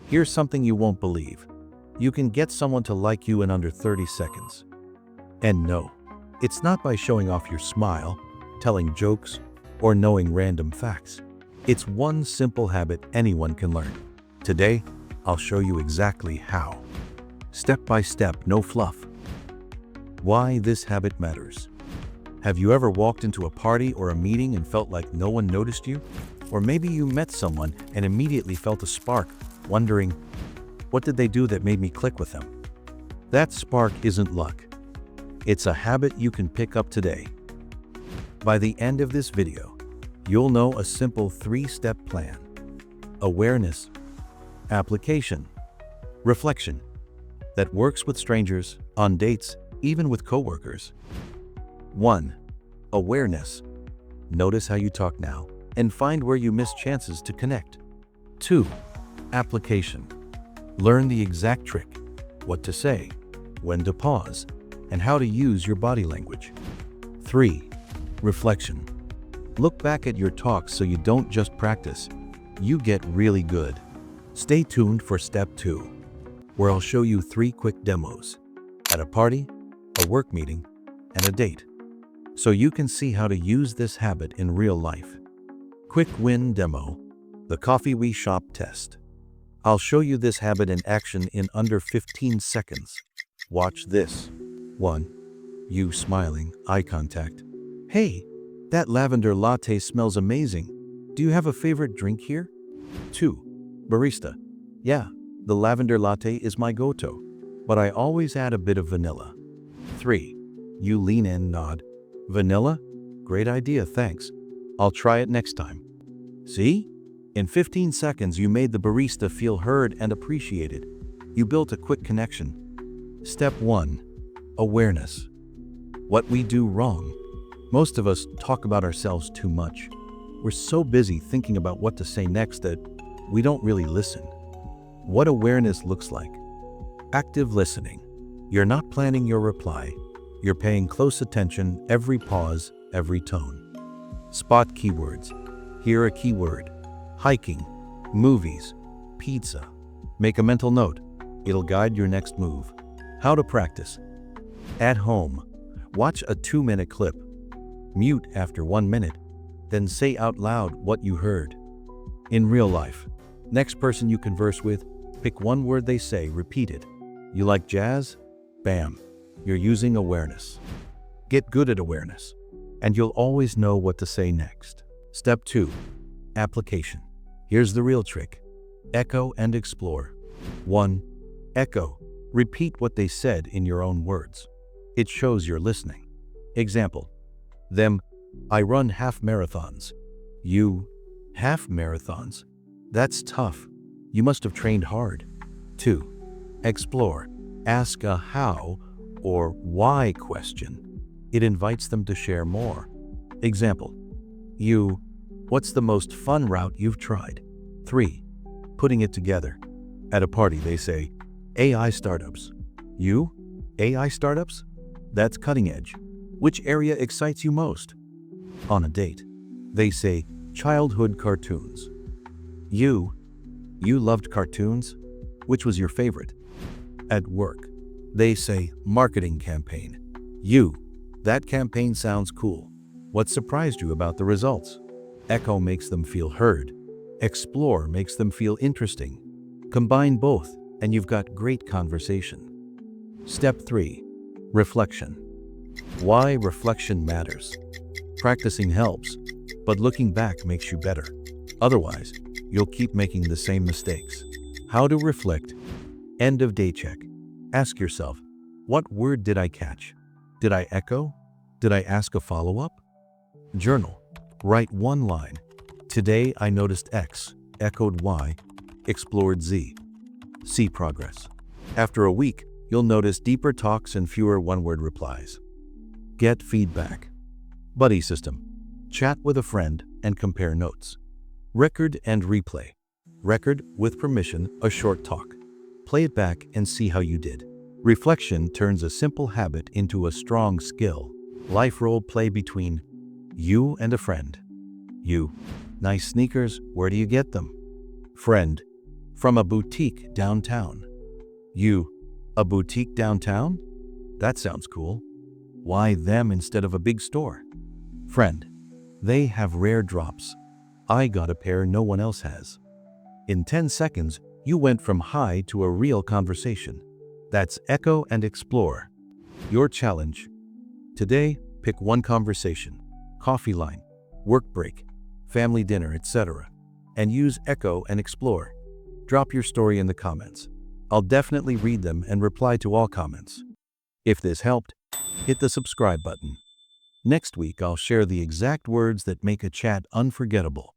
Here's something you won't believe. You can get someone to like you in under 30 seconds. And no, it's not by showing off your smile, telling jokes, or knowing random facts. It's one simple habit anyone can learn. Today, I'll show you exactly how. Step by step, no fluff. Why this habit matters. Have you ever walked into a party or a meeting and felt like no one noticed you? Or maybe you met someone and immediately felt a spark, wondering, what did they do that made me click with them? That spark isn't luck. It's a habit you can pick up today. By the end of this video, you'll know a simple 3-step plan. Awareness, application, reflection that works with strangers, on dates, even with coworkers. 1. Awareness. Notice how you talk now and find where you miss chances to connect. 2. Application. Learn the exact trick, what to say, when to pause, and how to use your body language. 3. Reflection. Look back at your talks so you don't just practice, you get really good. Stay tuned for step 2, where I'll show you 3 quick demos at a party, a work meeting, and a date, so you can see how to use this habit in real life. Quick win demo, the coffee we shop test. I'll show you this habit in action in under 15 seconds. Watch this. 1. You smiling, eye contact. Hey, that lavender latte smells amazing. Do you have a favorite drink here? 2. Barista. Yeah, the lavender latte is my go-to, but I always add a bit of vanilla. 3. You lean in, nod. Vanilla? Great idea, thanks. I'll try it next time. See? In 15 seconds, you made the barista feel heard and appreciated. You built a quick connection. Step 1. Awareness. What we do wrong. Most of us talk about ourselves too much. We're so busy thinking about what to say next that we don't really listen. What awareness looks like. Active listening. You're not planning your reply. You're paying close attention, every pause, every tone. Spot keywords. Hear a keyword. Hiking, movies, pizza. Make a mental note. It'll guide your next move. How to practice. At home, watch a 2-minute clip. Mute after 1 minute, then say out loud what you heard. In real life, next person you converse with, pick one word they say, repeat it. You like jazz? Bam, you're using awareness. Get good at awareness, and you'll always know what to say next. Step 2. Application. Here's the real trick. Echo and explore. 1. Echo. Repeat what they said in your own words. It shows you're listening. Example. Them. I run half marathons. You. Half marathons. That's tough. You must have trained hard. 2. Explore. Ask a how or why question. It invites them to share more. Example. You. What's the most fun route you've tried? 3. Putting it together. At a party, they say, AI startups. You? AI startups? That's cutting edge. Which area excites you most? On a date, they say, childhood cartoons. You loved cartoons? Which was your favorite? At work, they say, marketing campaign. You, that campaign sounds cool. What surprised you about the results? Echo makes them feel heard. Explore makes them feel interesting. Combine both, and you've got great conversation. Step 3. Reflection. Why reflection matters. Practicing helps, but looking back makes you better. Otherwise, you'll keep making the same mistakes. How to reflect. End of day check. Ask yourself, what word did I catch? Did I echo? Did I ask a follow-up? Journal. Write one line. Today I noticed X, echoed Y, explored Z. See progress. After a week, you'll notice deeper talks and fewer one-word replies. Get feedback. Buddy system. Chat with a friend and compare notes. Record and replay. Record, with permission, a short talk. Play it back and see how you did. Reflection turns a simple habit into a strong skill. Life role play between you and a friend. You. Nice sneakers, where do you get them? Friend. From a boutique downtown. You, a boutique downtown? That sounds cool. Why them instead of a big store? Friend, they have rare drops. I got a pair no one else has. In 10 seconds, you went from hi to a real conversation. That's echo and explore. Your challenge. Today, pick one conversation, coffee line, work break, family dinner, etc., and use echo and explore. Drop your story in the comments. I'll definitely read them and reply to all comments. If this helped, hit the subscribe button. Next week, I'll share the exact words that make a chat unforgettable.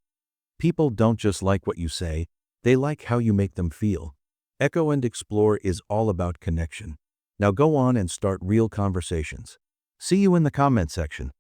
People don't just like what you say, they like how you make them feel. Echo and explore is all about connection. Now go on and start real conversations. See you in the comment section.